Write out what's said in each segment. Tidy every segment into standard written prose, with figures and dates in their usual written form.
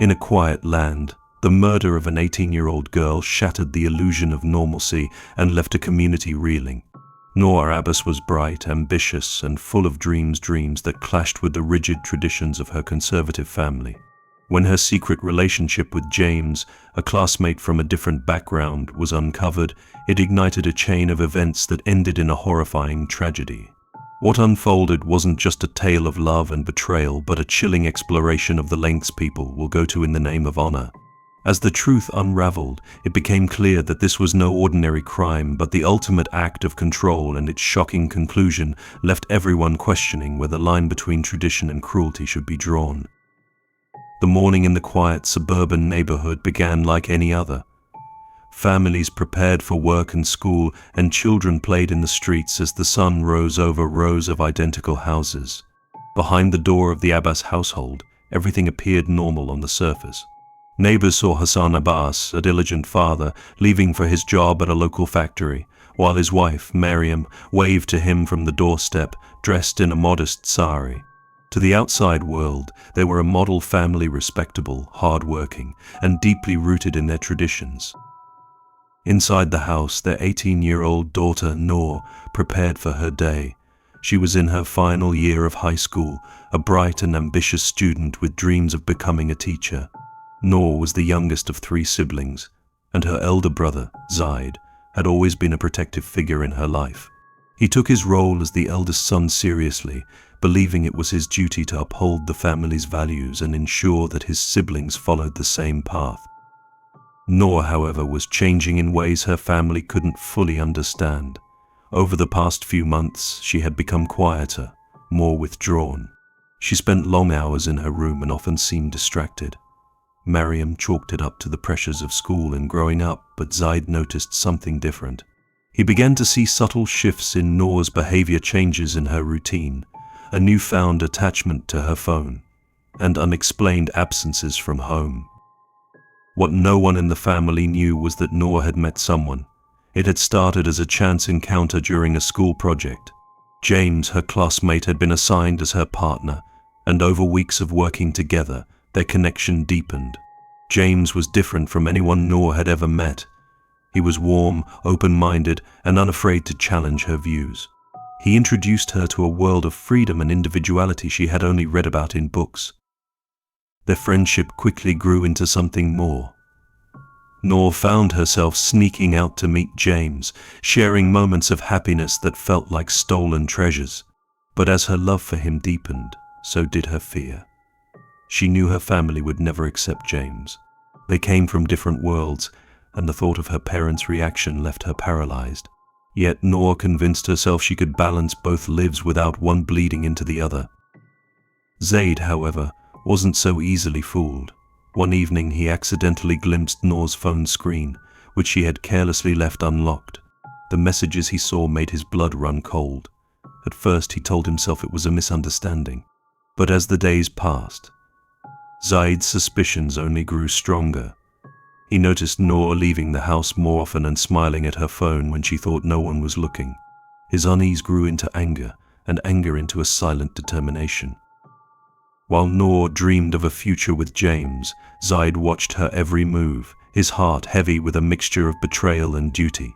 In a quiet land, the murder of an 18-year-old girl shattered the illusion of normalcy and left a community reeling. Zaid Abbas was bright, ambitious, and full of dreams that clashed with the rigid traditions of her conservative family. When her secret relationship with James, a classmate from a different background, was uncovered, it ignited a chain of events that ended in a horrifying tragedy. What unfolded wasn't just a tale of love and betrayal, but a chilling exploration of the lengths people will go to in the name of honor. As the truth unraveled, it became clear that this was no ordinary crime, but the ultimate act of control, and its shocking conclusion left everyone questioning where the line between tradition and cruelty should be drawn. The morning in the quiet suburban neighborhood began like any other. Families prepared for work and school, and children played in the streets as the sun rose over rows of identical houses. Behind the door of the Abbas household, everything appeared normal on the surface. Neighbors saw Zaid Abbas, a diligent father, leaving for his job at a local factory, while his wife, Maryam, waved to him from the doorstep, dressed in a modest sari. To the outside world, they were a model family, respectable, hard-working, and deeply rooted in their traditions. Inside the house, their 18-year-old daughter, Noor, prepared for her day. She was in her final year of high school, a bright and ambitious student with dreams of becoming a teacher. Noor was the youngest of 3 siblings, and her elder brother, Zaid, had always been a protective figure in her life. He took his role as the eldest son seriously, believing it was his duty to uphold the family's values and ensure that his siblings followed the same path. Noor, however, was changing in ways her family couldn't fully understand. Over the past few months, she had become quieter, more withdrawn. She spent long hours in her room and often seemed distracted. Maryam chalked it up to the pressures of school and growing up, but Zaid noticed something different. He began to see subtle shifts in Noor's behavior, changes in her routine, a newfound attachment to her phone, and unexplained absences from home. What no one in the family knew was that Noor had met someone. It had started as a chance encounter during a school project. James, her classmate, had been assigned as her partner, and over weeks of working together, their connection deepened. James was different from anyone Noor had ever met. He was warm, open-minded, and unafraid to challenge her views. He introduced her to a world of freedom and individuality she had only read about in books. Their friendship quickly grew into something more. Noor found herself sneaking out to meet James, sharing moments of happiness that felt like stolen treasures. But as her love for him deepened, so did her fear. She knew her family would never accept James. They came from different worlds, and the thought of her parents' reaction left her paralyzed. Yet Noor convinced herself she could balance both lives without one bleeding into the other. Zaid, however, wasn't so easily fooled. One evening he accidentally glimpsed Noor's phone screen, which she had carelessly left unlocked. The messages he saw made his blood run cold. At first he told himself it was a misunderstanding, but as the days passed, Zaid's suspicions only grew stronger. He noticed Noor leaving the house more often and smiling at her phone when she thought no one was looking. His unease grew into anger, and anger into a silent determination. While Noor dreamed of a future with James, Zaid watched her every move, his heart heavy with a mixture of betrayal and duty.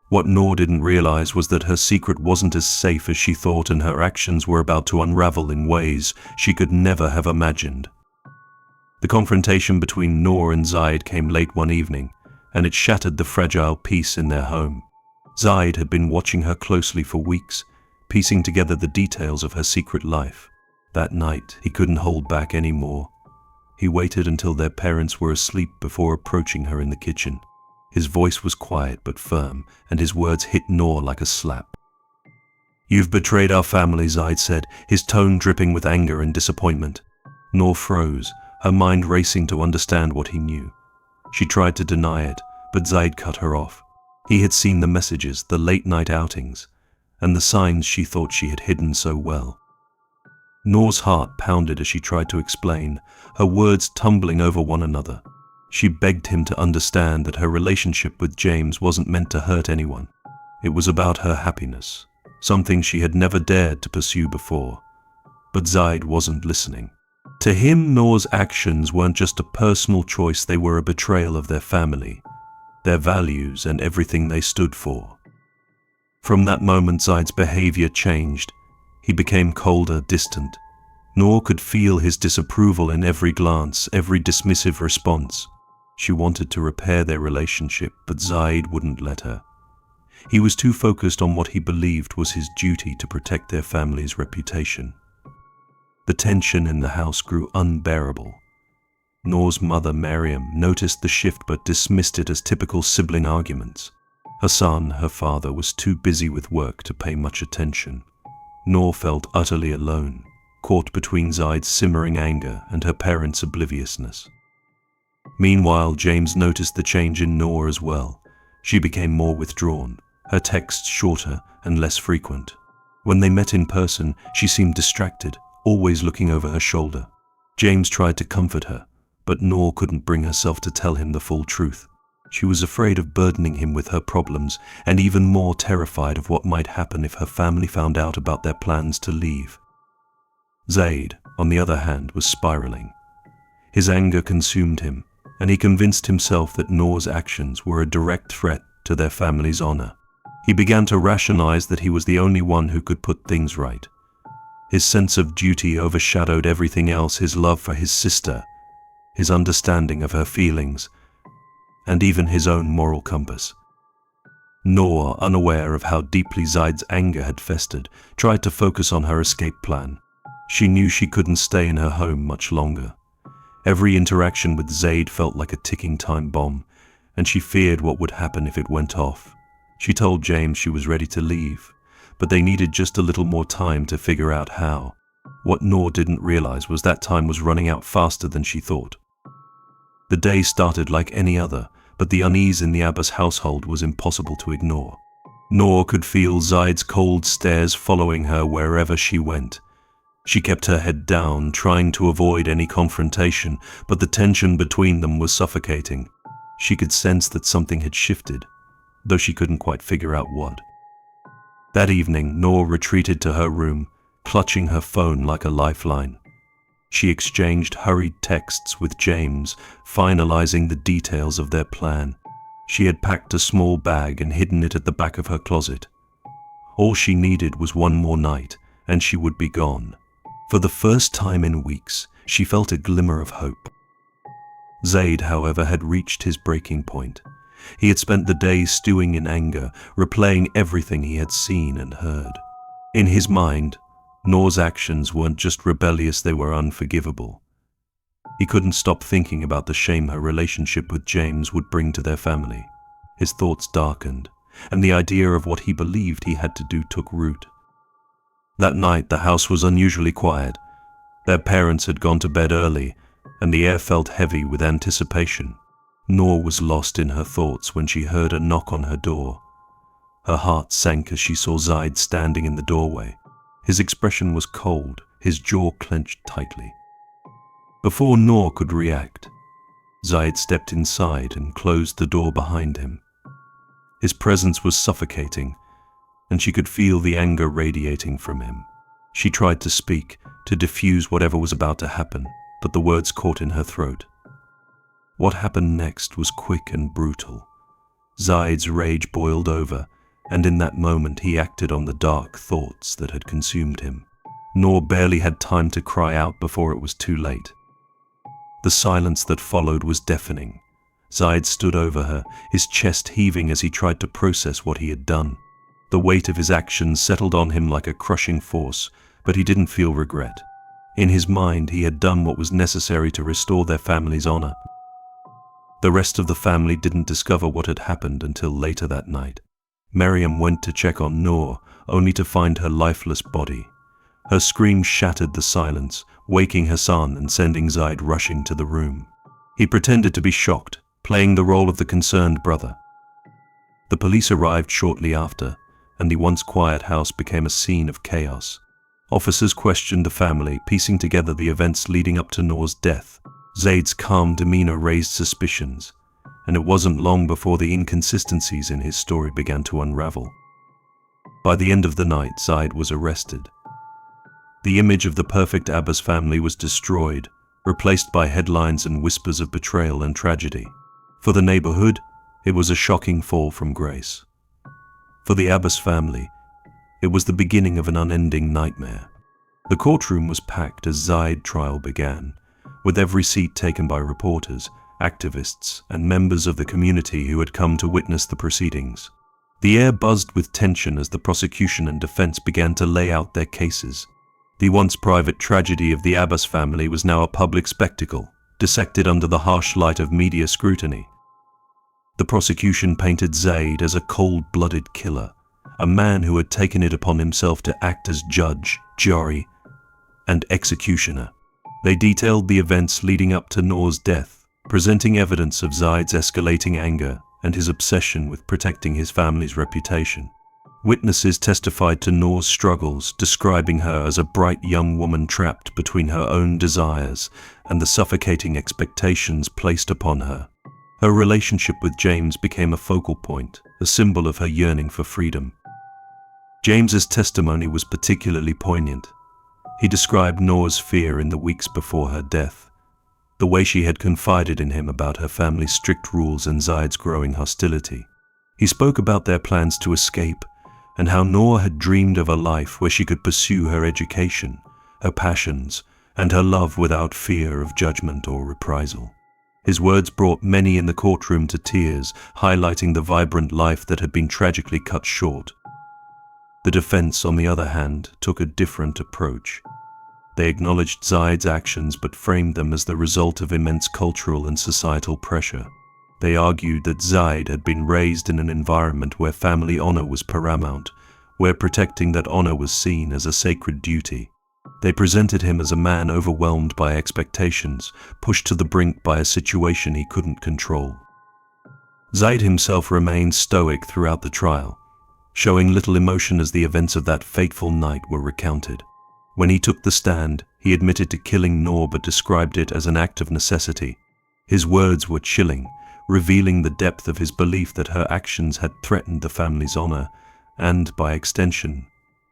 What Noor didn't realize was that her secret wasn't as safe as she thought, and her actions were about to unravel in ways she could never have imagined. The confrontation between Noor and Zaid came late one evening, and it shattered the fragile peace in their home. Zaid had been watching her closely for weeks, piecing together the details of her secret life. That night, he couldn't hold back anymore. He waited until their parents were asleep before approaching her in the kitchen. His voice was quiet but firm, and his words hit Noor like a slap. "You've betrayed our family," Zaid said, his tone dripping with anger and disappointment. Noor froze, her mind racing to understand what he knew. She tried to deny it, but Zaid cut her off. He had seen the messages, the late-night outings, and the signs she thought she had hidden so well. Noor's heart pounded as she tried to explain, her words tumbling over one another. She begged him to understand that her relationship with James wasn't meant to hurt anyone. It was about her happiness, something she had never dared to pursue before. But Zaid wasn't listening. To him, Noor's actions weren't just a personal choice, they were a betrayal of their family, their values, and everything they stood for. From that moment, Zaid's behavior changed. He became colder, distant. Noor could feel his disapproval in every glance, every dismissive response. She wanted to repair their relationship, but Zaid wouldn't let her. He was too focused on what he believed was his duty to protect their family's reputation. The tension in the house grew unbearable. Noor's mother, Maryam, noticed the shift but dismissed it as typical sibling arguments. Hassan, her father, was too busy with work to pay much attention. Noor felt utterly alone, caught between Zaid's simmering anger and her parents' obliviousness. Meanwhile, James noticed the change in Noor as well. She became more withdrawn, her texts shorter and less frequent. When they met in person, she seemed distracted, always looking over her shoulder. James tried to comfort her, but Noor couldn't bring herself to tell him the full truth. She was afraid of burdening him with her problems, and even more terrified of what might happen if her family found out about their plans to leave. Zaid, on the other hand, was spiraling. His anger consumed him, and he convinced himself that Noor's actions were a direct threat to their family's honor. He began to rationalize that he was the only one who could put things right. His sense of duty overshadowed everything else: his love for his sister, his understanding of her feelings, and even his own moral compass. Noor, unaware of how deeply Zaid's anger had festered, tried to focus on her escape plan. She knew she couldn't stay in her home much longer. Every interaction with Zaid felt like a ticking time bomb, and she feared what would happen if it went off. She told James she was ready to leave, but they needed just a little more time to figure out how. What Noor didn't realize was that time was running out faster than she thought. The day started like any other, but the unease in the Abbas household was impossible to ignore. Noor could feel Zaid's cold stares following her wherever she went. She kept her head down, trying to avoid any confrontation, but the tension between them was suffocating. She could sense that something had shifted, though she couldn't quite figure out what. That evening, Noor retreated to her room, clutching her phone like a lifeline. She exchanged hurried texts with James, finalizing the details of their plan. She had packed a small bag and hidden it at the back of her closet. All she needed was one more night, and she would be gone. For the first time in weeks, she felt a glimmer of hope. Zaid, however, had reached his breaking point. He had spent the day stewing in anger, replaying everything he had seen and heard. In his mind, Noor's actions weren't just rebellious, they were unforgivable. He couldn't stop thinking about the shame her relationship with James would bring to their family. His thoughts darkened, and the idea of what he believed he had to do took root. That night, the house was unusually quiet. Their parents had gone to bed early, and the air felt heavy with anticipation. Noor was lost in her thoughts when she heard a knock on her door. Her heart sank as she saw Zaid standing in the doorway. His expression was cold, his jaw clenched tightly. Before Noor could react, Zaid stepped inside and closed the door behind him. His presence was suffocating, and she could feel the anger radiating from him. She tried to speak, to diffuse whatever was about to happen, but the words caught in her throat. What happened next was quick and brutal. Zaid's rage boiled over, and in that moment he acted on the dark thoughts that had consumed him. Noor barely had time to cry out before it was too late. The silence that followed was deafening. Zaid stood over her, his chest heaving as he tried to process what he had done. The weight of his actions settled on him like a crushing force, but he didn't feel regret. In his mind, he had done what was necessary to restore their family's honor. The rest of the family didn't discover what had happened until later that night. Maryam went to check on Noor, only to find her lifeless body. Her scream shattered the silence, waking Hassan and sending Zaid rushing to the room. He pretended to be shocked, playing the role of the concerned brother. The police arrived shortly after, and the once quiet house became a scene of chaos. Officers questioned the family, piecing together the events leading up to Noor's death. Zaid's calm demeanor raised suspicions, and it wasn't long before the inconsistencies in his story began to unravel. By the end of the night, Zaid was arrested. The image of the perfect Abbas family was destroyed, replaced by headlines and whispers of betrayal and tragedy. For the neighborhood, it was a shocking fall from grace. For the Abbas family, it was the beginning of an unending nightmare. The courtroom was packed as Zaid trial began, with every seat taken by reporters, activists, and members of the community who had come to witness the proceedings. The air buzzed with tension as the prosecution and defense began to lay out their cases. The once private tragedy of the Abbas family was now a public spectacle, dissected under the harsh light of media scrutiny. The prosecution painted Zaid as a cold-blooded killer, a man who had taken it upon himself to act as judge, jury, and executioner. They detailed the events leading up to Noor's death, presenting evidence of Zaid's escalating anger and his obsession with protecting his family's reputation. Witnesses testified to Noor's struggles, describing her as a bright young woman trapped between her own desires and the suffocating expectations placed upon her. Her relationship with James became a focal point, a symbol of her yearning for freedom. James's testimony was particularly poignant. He described Noor's fear in the weeks before her death, the way she had confided in him about her family's strict rules and Zaid's growing hostility. He spoke about their plans to escape and how Noor had dreamed of a life where she could pursue her education, her passions, and her love without fear of judgment or reprisal. His words brought many in the courtroom to tears, highlighting the vibrant life that had been tragically cut short. The defense, on the other hand, took a different approach. They acknowledged Zaid's actions but framed them as the result of immense cultural and societal pressure. They argued that Zaid had been raised in an environment where family honor was paramount, where protecting that honor was seen as a sacred duty. They presented him as a man overwhelmed by expectations, pushed to the brink by a situation he couldn't control. Zaid himself remained stoic throughout the trial, showing little emotion as the events of that fateful night were recounted. When he took the stand, he admitted to killing Noor but described it as an act of necessity. His words were chilling, revealing the depth of his belief that her actions had threatened the family's honor and, by extension,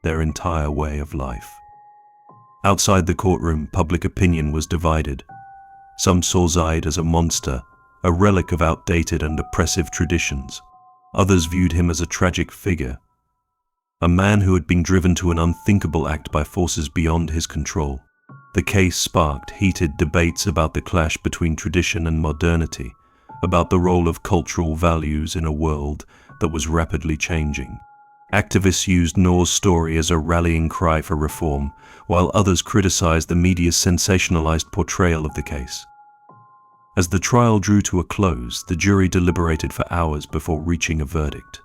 their entire way of life. Outside the courtroom, public opinion was divided. Some saw Zaid as a monster, a relic of outdated and oppressive traditions. Others viewed him as a tragic figure, a man who had been driven to an unthinkable act by forces beyond his control. The case sparked heated debates about the clash between tradition and modernity, about the role of cultural values in a world that was rapidly changing. Activists used Noor's story as a rallying cry for reform, while others criticized the media's sensationalized portrayal of the case. As the trial drew to a close, the jury deliberated for hours before reaching a verdict.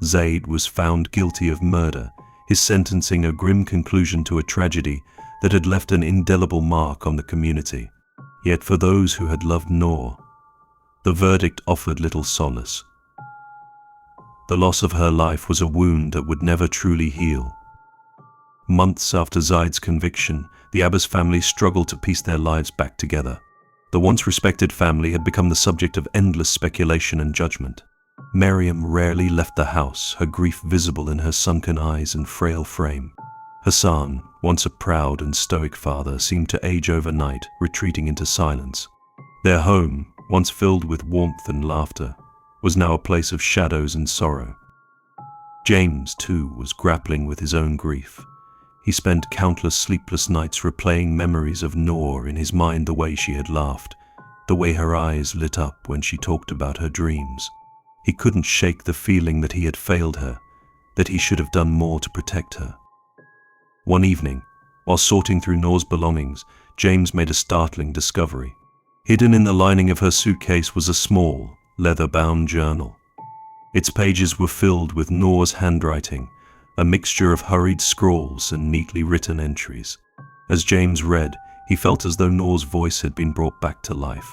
Zaid was found guilty of murder, his sentencing a grim conclusion to a tragedy that had left an indelible mark on the community. Yet for those who had loved Noor, the verdict offered little solace. The loss of her life was a wound that would never truly heal. Months after Zaid's conviction, the Abbas family struggled to piece their lives back together. The once respected family had become the subject of endless speculation and judgment. Miriam rarely left the house, her grief visible in her sunken eyes and frail frame. Hassan, once a proud and stoic father, seemed to age overnight, retreating into silence. Their home, once filled with warmth and laughter, was now a place of shadows and sorrow. James, too, was grappling with his own grief. He spent countless sleepless nights replaying memories of Noor in his mind, the way she had laughed, the way her eyes lit up when she talked about her dreams. He couldn't shake the feeling that he had failed her, that he should have done more to protect her. One evening, while sorting through Noor's belongings, James made a startling discovery. Hidden in the lining of her suitcase was a small, leather-bound journal. Its pages were filled with Noor's handwriting, a mixture of hurried scrawls and neatly written entries. As James read, he felt as though Noor's voice had been brought back to life.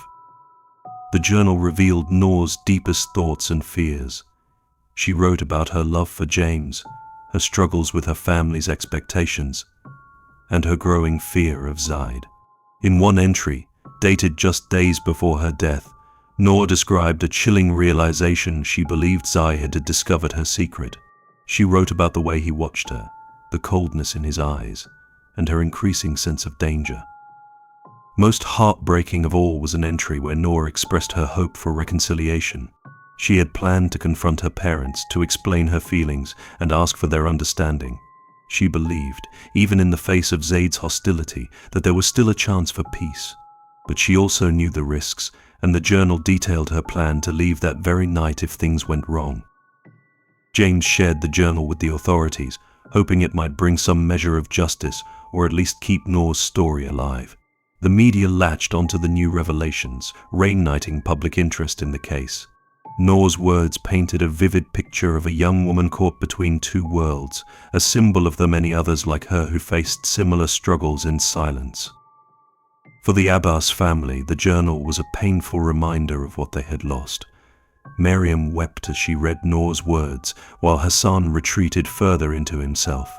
The journal revealed Noor's deepest thoughts and fears. She wrote about her love for James, her struggles with her family's expectations, and her growing fear of Zaid. In one entry, dated just days before her death, Noor described a chilling realization she believed Zaid had discovered her secret. She wrote about the way he watched her, the coldness in his eyes, and her increasing sense of danger. Most heartbreaking of all was an entry where Noor expressed her hope for reconciliation. She had planned to confront her parents, to explain her feelings and ask for their understanding. She believed, even in the face of Zaid's hostility, that there was still a chance for peace. But she also knew the risks, and the journal detailed her plan to leave that very night if things went wrong. James shared the journal with the authorities, hoping it might bring some measure of justice or at least keep Noor's story alive. The media latched onto the new revelations, reigniting public interest in the case. Noor's words painted a vivid picture of a young woman caught between two worlds, a symbol of the many others like her who faced similar struggles in silence. For the Abbas family, the journal was a painful reminder of what they had lost. Miriam wept as she read Noor's words, while Hassan retreated further into himself.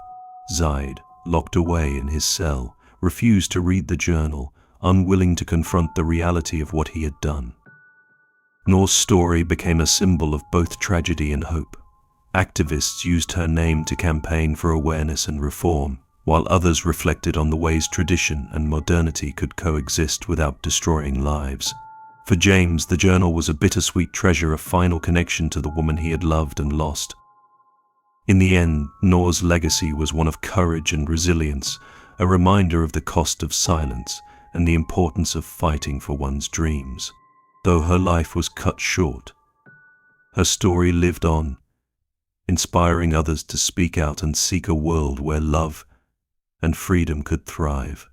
Zaid, locked away in his cell, refused to read the journal, unwilling to confront the reality of what he had done. Noor's story became a symbol of both tragedy and hope. Activists used her name to campaign for awareness and reform, while others reflected on the ways tradition and modernity could coexist without destroying lives. For James, the journal was a bittersweet treasure, a final connection to the woman he had loved and lost. In the end, Noor's legacy was one of courage and resilience, a reminder of the cost of silence and the importance of fighting for one's dreams. Though her life was cut short, her story lived on, inspiring others to speak out and seek a world where love and freedom could thrive.